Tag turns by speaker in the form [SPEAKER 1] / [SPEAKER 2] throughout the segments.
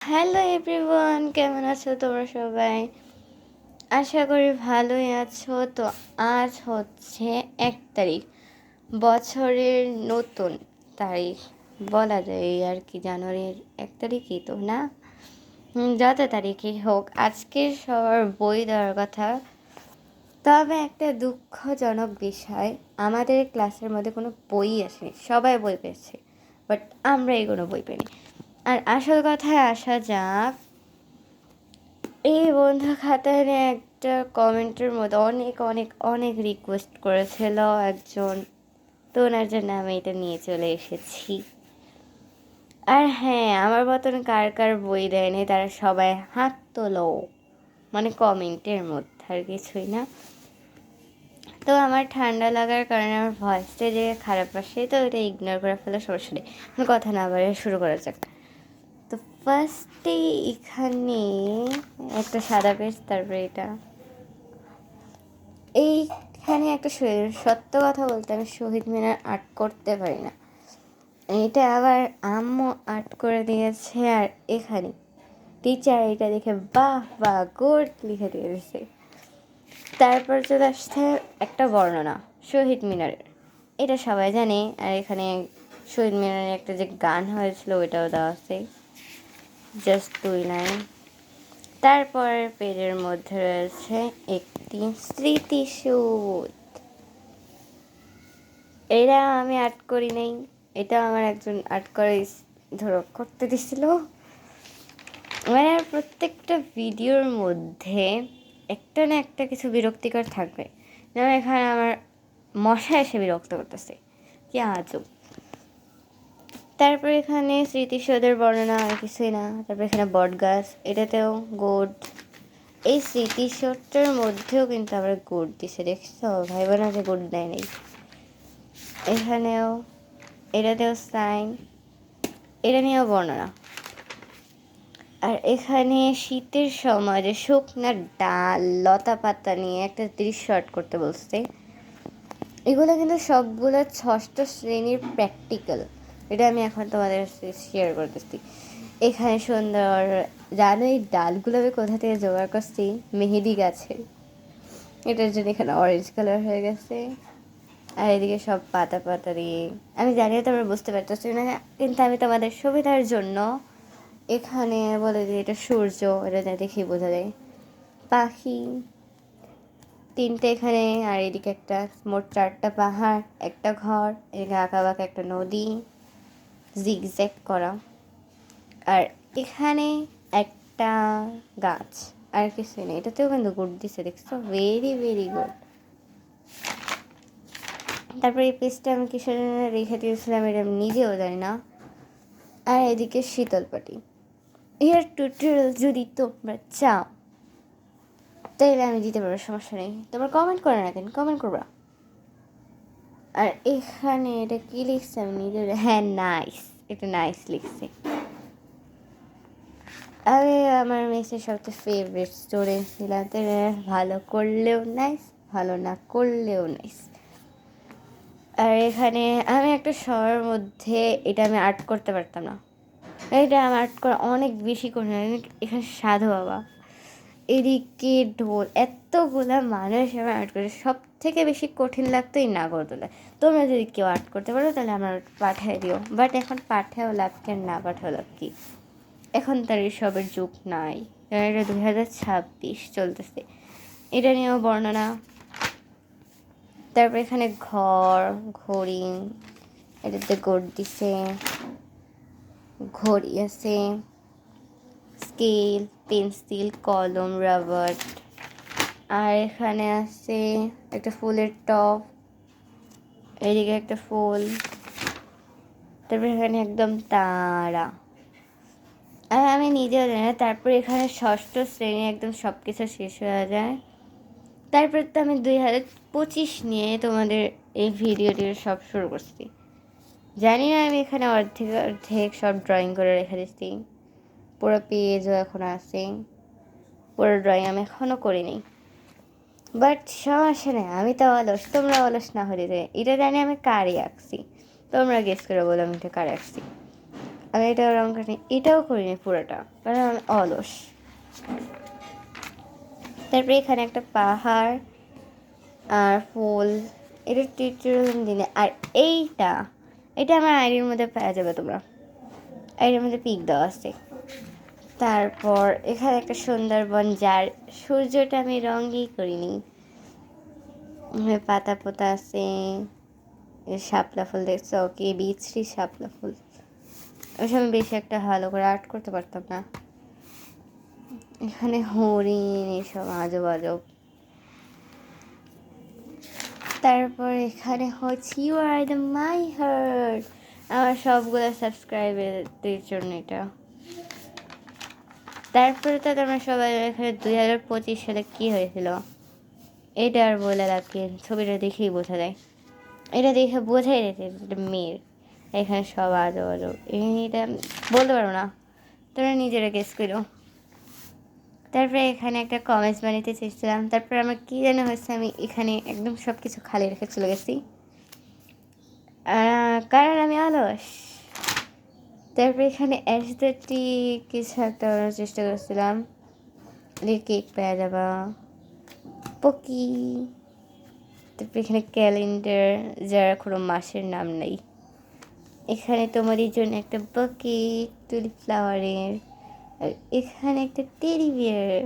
[SPEAKER 1] Hello everyone, কেমন আছো তোমরা সবাই? আশা করি ভালোই আছো। তো আজ হচ্ছে 1 তারিখ, বছরের নতুন তারিখ বলা যায় আর কি। জানুয়ারির 1 তারিখই তো না? যত তারিখই হোক, আজকে সবার বই দেওয়ার কথা। তবে একটা দুঃখজনক বিষয়, আমাদের ক্লাসের মধ্যে কোনো বই আসেনি। সবাই বই পেয়েছে, বাট আমরা কোনো বই পাইনি। আর আসল কথায় আসা যাক, এই বন্ধু খাতায় নিয়ে একটা কমেন্টের মধ্যে অনেক অনেক অনেক রিকোয়েস্ট করেছিল একজন, তো ওনার জন্য আমি এটা নিয়ে চলে এসেছি। আর হ্যাঁ, আমার মতন কার কার বই দেয়নি তারা সবাই হাত তোলো, মানে কমেন্টের মধ্যে, আর কিছুই না। তো আমার ঠান্ডা লাগার কারণে আমার ভয়েসটা যে খারাপ আসে, তো এটা ইগনোর করে ফেলে সরাসরি কথা না বাড়িয়ে শুরু করা যাক। তো ফার্স্টে এখানে একটা সাদা পেজ, তারপরে এইখানে একটা সত্য কথা বলতে আমি শহীদ মিনার আর্ট করতে পারি না। এটা আবার আম্মু আর্ট করে দিয়েছে। আর এখানে টিচার এটা দেখে বাহ বাহ গুড লিখে দিয়েছে। তারপর চলে আসছে একটা বর্ণনা শহীদ মিনারের, এটা সবাই জানে। আর এখানে শহীদ মিনারের একটা যে গান হয়েছিল ওইটাও দেওয়া আছে, জাস্ট 2 লাইন। তারপর পেজের মধ্যে রয়েছে একটি স্মৃতিসৌধ। এটা আমি আর্ট করি নাই, এটা আমার একজন আর্ট করে করতে দিছিল। মানে প্রত্যেকটা ভিডিওর মধ্যে একটা না একটা কিছু বিরক্তিকর থাকবে। যেমন এখানে আমার মশা এসে বিরক্ত করতেছে, কি আজব। তারপর এখানে স্মৃতিসৌধের বর্ণনা, আর কিছুই না। তারপর এখানে বট গাছ, এটাতেও গুড। এই স্মৃতিসৌধটার মধ্যেও কিন্তু আবার গুড দিছে, দেখছো ভাই বোন, যে গুড দেয় নেই। এখানেও এটাতেও সাইন, এটা নিয়েও বর্ণনা। আর এখানে শীতের সময় যে শুকনার ডাল লতা পাতা নিয়ে একটা দৃশ্য আর্ট করতে বলছে। এগুলো কিন্তু সবগুলো ষষ্ঠ শ্রেণীর প্র্যাকটিক্যাল। এটা আমি এখন তোমাদের শেয়ার করতেছি। এখানে সুন্দর, জানো এই ডালগুলো আমি কোথা থেকে জোগাড় করছি? মেহেদি গাছের। এটার জন্য এখানে অরেঞ্জ কালার হয়ে গেছে। আর এদিকে সব পাতা পাতা দিয়ে, আমি জানি তোমরা বুঝতে পারতেছি না, কিন্তু আমি তোমাদের সুবিধার জন্য এখানে বলে যে এটা সূর্য, এটা দেখেই বোঝা যায়। পাখি 3টে এখানে, আর এদিকে একটা, মোট 4টা পাহাড়, একটা ঘর, এদিকে আঁকা বাঁকা একটা নদী জিগজ্যাগ করা। আর এখানে একটা গাছ, আর কিছুই নেই। এটাতেও কিন্তু গুড দিছে, দেখছো, ভেরি ভেরি গুড। তারপরে এই পেজটা আমি কিসের জন্য রেখে দিয়েছিলাম এটা আমি নিজেও জানি না। আর এদিকে শীতলপাটি। এর টিউটোরিয়াল যদি তোমরা চাও তাইলে আমি দিতে পারবো, সমস্যা নেই। তোমরা কমেন্ট করে না কেন, কমেন্ট করবা। আর এখানে এটা কি লিখছে আমি নিজের, হ্যাঁ নাইস, এটা নাইস লিখছে। আমি আমার মেসের সবচেয়ে ফেভারিট স্টুডেন্ট ছিলাম, তো ভালো করলেও নাইস, ভালো না করলেও নাইস। আর এখানে আমি একটা শহরের মধ্যে এটা আমি আর্ট করতে পারতাম না, এটা আমি আর্ট করা অনেক বেশি কঠিন। এখানে সাধু বাবা, এদিকে ঢোল, এতগুলা মানুষ আমার আর্ট করে সব থেকে বেশি কঠিন লাগতো এই নাগরদোলা। তোমরা যদি কেউ আর্ট করতে পারো তাহলে আমার পাঠিয়ে দিও, বাট এখন পাঠাও লাভ কি আর না পাঠাও লাভ কি, এখন তার এসবের যুগ নাই। এটা 2026 চলতেছে। এটা নিয়েও বর্ণনা। তারপর এখানে ঘর, ঘড়ি, এটাতে গোট দিছে, ঘড়ি আছে, স্কেল, পেন্সিল, কলম, রাবার। আর এখানে আছে একটা ফুলের টব, এদিকে একটা ফুল, তারপর এখানে একদম তারা। আর আমি নিজেও জানি না। তারপর এখানে ষষ্ঠ শ্রেণী একদম সব কিছু শেষ হয়ে যায়। তারপর তো আমি 2025 নিয়ে তোমাদের এই ভিডিওটি সব শুরু করছি। জানি না আমি এখানে অর্ধেক অর্ধেক সব ড্রয়িং করে রেখে দিচ্ছি, পুরো পেজও এখন আছে, পুরো ড্রয়িং আমি এখনও করিনি। বাট সমস্যা নেই, আমি তো অলস, তোমরা অলস না হলে যায়। এটা জানি আমি কারে আঁকছি, তোমরা গেস করে বলো আমি এটা কারে আঁকছি। আমি এটাও রং করিনি, এটাও করিনি পুরোটা, কারণ আমি অলস। তারপরে এখানে একটা পাহাড় আর ফুল, এটা টিউটোরিয়াল দিনে। আর এইটা এটা আমার আইডির মধ্যে পাওয়া যাবে, তোমরা আইডির মধ্যে পিক দেওয়া আছে। তারপর এখানে একটা সুন্দরবন, যার সূর্যটা আমি রঙই করিনি, পাতা পোতা আছে, শাপলা ফুল দেখছো, কি বিচ্ছিরি শাপলা ফুল। ওইসব আমি বেশি একটা ভালো করে আর্ট করতে পারতাম না। এখানে হরিণ, এসব আজব আজব। তারপর এখানে হচ্ছে you are the my heart, আমার সবগুলো সাবস্ক্রাইবারদের জন্য এটা। তারপরে তো তোমরা সবাই এখানে 2025 সালে কী হয়েছিল এটা আর বলে লাভ কি, ছবিটা দেখেই বোঝা যায়, এটা দেখে বোঝাই যাচ্ছে এটা মেয়ের। এখানে সব আজব আজব, এটা বলতে পারো না, তোমরা নিজেরা গেস করো। তারপরে এখানে একটা কমেন্টস বানাতে চেয়েছিলাম, তারপরে আমার কী জানা হয়েছে, আমি এখানে একদম সব কিছু খালি রেখে চলে গেছি, কারণ আমি অলস। তারপরে এখানে অ্যাস্থেটিক কিছু একটা করার চেষ্টা করছিলাম, কেক পাওয়া যাবা, পকি। তারপরে এখানে ক্যালেন্ডার, যার কোনো মাসের নাম নেই। এখানে তোমাদের জন্য একটা বাকেট টুলিপ ফ্লাওয়ারের, আর এখানে একটা টেডি বিয়ার।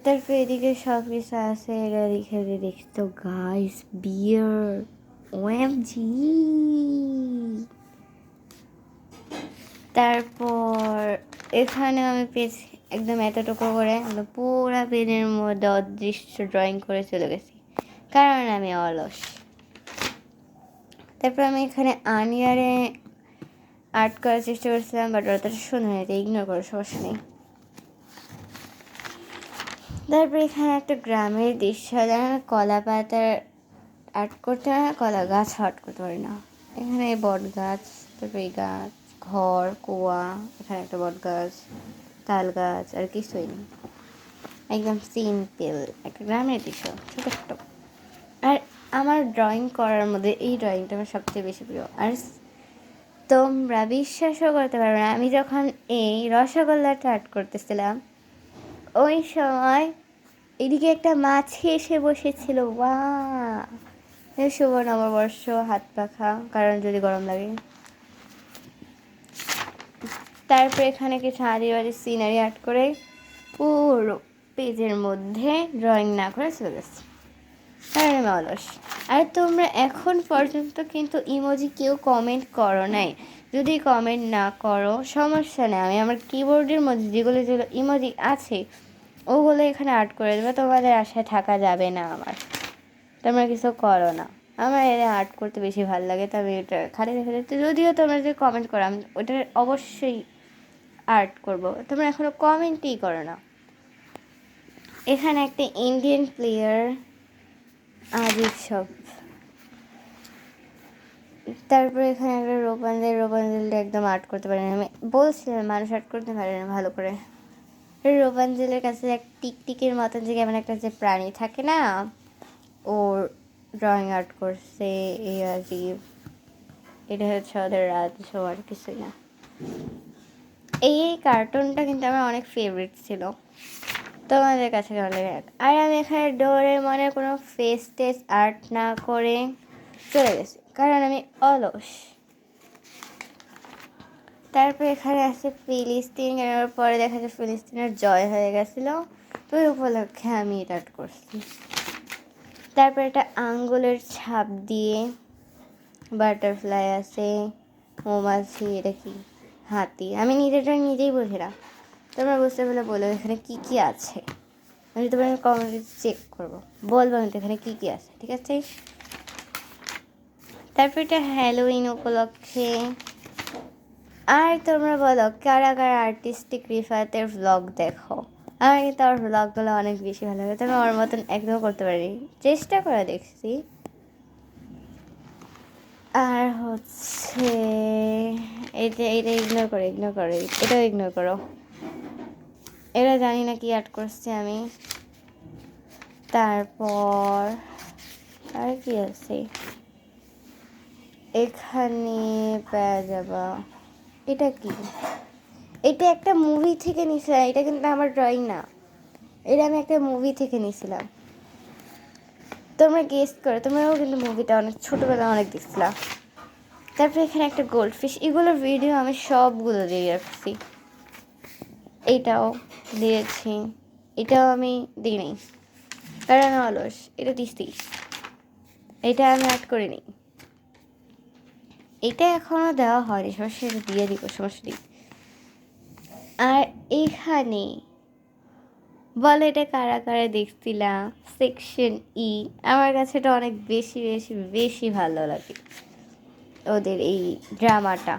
[SPEAKER 1] তারপরে এদিকে সব কিছু আছে, এটা দেখে দেখতো গাইস, বিয়ার, ওএমজি। তারপর এখানে আমি পেজ একদম এতটুকু করে একদম পুরো পেজের মধ্যে অদৃশ্য ড্রয়িং করে চলে গেছি, কারণ আমি অলস। তারপর আমি এখানে আনিয়ারে আর্ট করার চেষ্টা করছিলাম, বাট অতটা সুন্দর হয়েছে, ইগনোর করো, সমস্যা নেই। তারপর এখানে একটা গ্রামের দৃশ্য, যেন কলা পাতার আর্ট করতে হয়, কলা গাছ আর্ট করতে পারি না। এখানে বট গাছ, তারপরে গাছ, ঘর, কুয়া, এখানে একটা বট গাছ, তাল গাছ, আর কিছুই নেই, একদম সিম্পল একটা গ্রামের দৃশ্য, ছোটো ছোটো। আর আমার ড্রয়িং করার মধ্যে এই ড্রয়িংটা আমার সবচেয়ে বেশি প্রিয়। আর তোমরা বিশ্বাসও করতে পারবে না, আমি যখন এই রসগোল্লাটা আর্ট করতেছিলাম, ওই সময় এদিকে একটা মাছি এসে বসেছিল। ওয়া, শুভ নববর্ষ, হাত পাখা, কারণ যদি গরম লাগে। তারপরে এখানে কিছু আদিবাসী সিনারি আর্ট করে পুরো পেজের মধ্যে ড্রয়িং না করে চলে গেছে, কারণ আমি অলস। আর তোমরা এখন পর্যন্ত কিন্তু ইমোজি কেউ কমেন্ট করো নাই, যদি কমেন্ট না করো সমস্যা নেই, আমি আমার কিবোর্ডের মধ্যে যেগুলো যেগুলো ইমোজি আছে ওগুলো এখানে আর্ট করে দেবে, তোমাদের আশায় থাকা যাবে না আমার, তোমরা কিছু করো না। আমার এর আর্ট করতে বেশি ভালো লাগে, তো আমি এটা খালি রেখে দিতে, যদিও তোমরা যদি কমেন্ট করো আমি ওটার অবশ্যই আর্ট করব, তোমরা এখনও কমেন্টই করো না। এখানে একটা ইন্ডিয়ান প্লেয়ার, আজব সব। তারপরে এখানে একটা রোপাঞ্জেলটা একদম আর্ট করতে পারি না, আমি বলছিলাম মানুষ আর্ট করতে পারে না ভালো করে। রোপাঞ্জলের কাছে এক টিকটিকের মতন যে কেমন একটা যে প্রাণী থাকে না, ওর ড্রয়িং আর্ট করছে, এই আজীব। এটা হচ্ছে ওদের রাজ্য, আর কিছুই না। এই কার্টুনটা কিন্তু আমার অনেক ফেভারিট ছিল, তোমাদের কাছে কেমন লাগে। আর আমি এখানে ডোরেমনের কোনো ফেস টেস আর্ট না করে চলে গেছি, কারণ আমি অলস। তারপর এখানে আছে ফিলিস্তিন, এর পরে দেখা যায় ফিলিস্তিনের জয় হয়ে গেছিলো, তো ওই উপলক্ষে আমি এটা আর্ট করছি। তারপর এটা আঙ্গুলের ছাপ দিয়ে বাটারফ্লাই আছে, মৌমাছি, এটা কি হাতি, আমি নিজেটা নিজেই বুঝি না, তোমরা বুঝতে পারলে বলো এখানে কী কী আছে, আমি তোমার কমেন্টে চেক করবো, বলবো আমি তো এখানে কী কী আছে, ঠিক আছে। তারপর এটা হ্যালোউইন উপলক্ষে। আর তোমরা বলো কারা কারা আর্টিস্টিক রিফাতের ভ্লগ দেখো, আমার কিন্তু আমার ভ্লগগুলো অনেক বেশি ভালো লাগে, তবে আমার মতন একদম করতে পারি, চেষ্টা করে দেখছি। আর হচ্ছে এটা ইগনোর করো, এটাও ইগনোর করো, এটা জানি না কি আর্ট করছি আমি। তারপর আর কি আছে, এখানে পেয়ে যাবা। এটা কি? এটা একটা মুভি থেকে নিয়েছিলাম, এটা কিন্তু আমার ড্রয়িং না, এটা আমি একটা মুভি থেকে নিয়েছিলাম। তোমরা গেস করো, তোমরাও কিন্তু মুভিটা অনেক ছোটোবেলা অনেক দেখছিলাম। তারপরে এখানে একটা গোল্ড ফিশ, এগুলোর ভিডিও আমি সবগুলো দিয়ে রাখছি। এইটাও দিয়েছি, এটাও আমি দিই নি কারণ আমি অলস, এটা দিচ্ছি, এটা আমি অ্যাড করিনি, এটা এখনও দেওয়া হয়নি, সমস্যা দিয়ে দিব, সমস্যা নেই। আর এইখানে বলে এটা কারা কারা দেখছিলাম, সেকশন ই, আমার কাছে এটা অনেক বেশি বেশি বেশি ভালো লাগে ওদের এই ড্রামাটা।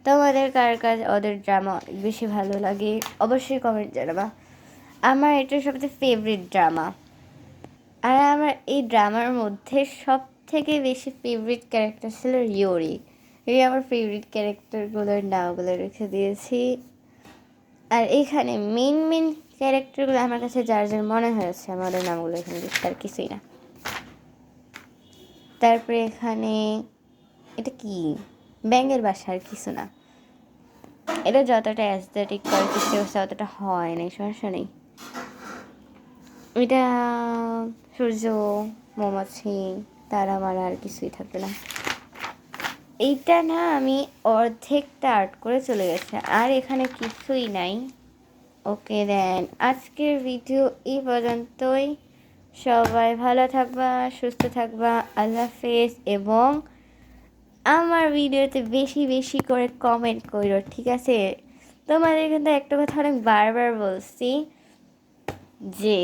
[SPEAKER 1] তোমাদের কার কার ওদের ড্রামা অনেক বেশি ভালো লাগে অবশ্যই কমেন্ট জানাবা। আমার এটা সবচেয়ে ফেভারিট ড্রামা। আর আমার এই ড্রামার মধ্যে সব থেকে বেশি ফেভারিট ক্যারেক্টার ছিল ইয়োরি। এই আমার ফেভারিট ক্যারেক্টারগুলোর নামগুলো রেখে দিয়েছি। আর এখানে মেন মেন ক্যারেক্টারগুলো আমার কাছে যার যার মনে হয়েছে আমাদের নামগুলো এখানে দিচ্ছি, আর কিছুই না। তারপরে এখানে এটা কি, ব্যাঙের বাসা, আর কিছু না। এটা যতটা অ্যাস্থেটিক করার চেষ্টা করছে অতটা হয় নাই, সমস্যা নেই। এটা সূর্য, মৌমাছি, তারা মারা, আর কিছুই থাকবে না। এইটা না আমি অর্ধেকটা আর্ট করে চলে গেছে, আর এখানে কিছুই নাই। ওকে দেন, আজকের ভিডিও এই পর্যন্তই। সবাই ভালো থাকবা, সুস্থ থাকবা, আল্লাহ হাফেজ। এবং আমার ভিডিওতে বেশি বেশি করে কমেন্ট করো, ঠিক আছে? তোমাদের কিন্তু একটা কথা অনেক বারবার বলছি যে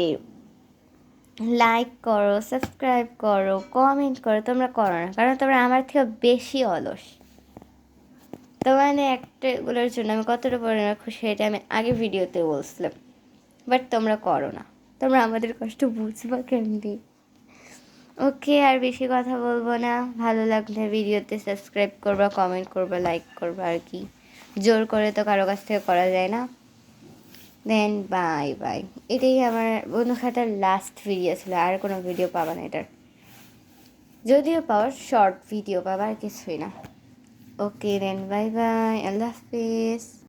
[SPEAKER 1] লাইক করো, সাবস্ক্রাইব করো, কমেন্ট করো, তোমরা করো না, কারণ তোমরা আমার থেকে বেশি অলস। তোমাদের একটাগুলোর জন্য আমি কতটা পরিমাণে খুশি, এটা আমি আগে ভিডিওতে বলছিলাম, বাট তোমরা করো না, তোমরা আমাদের কষ্ট বুঝবা কেমনি। ওকে, আর বেশি কথা বলবো না। ভালো লাগলে ভিডিওতে সাবস্ক্রাইব করবা, কমেন্ট করবা, লাইক করবা, আর কি জোর করে তো কারো কাছ থেকে করা যায় না। দেন বাই বাই। এটাই আমার বন্ধু খাতার লাস্ট ভিডিও ছিল, আর কোনো ভিডিও পাবা না এটার, যদিও পাওয়ার শর্ট ভিডিও পাবা, আর কিছুই না। ওকে দেন বাই বাই, আল্লাহ হাফিজ।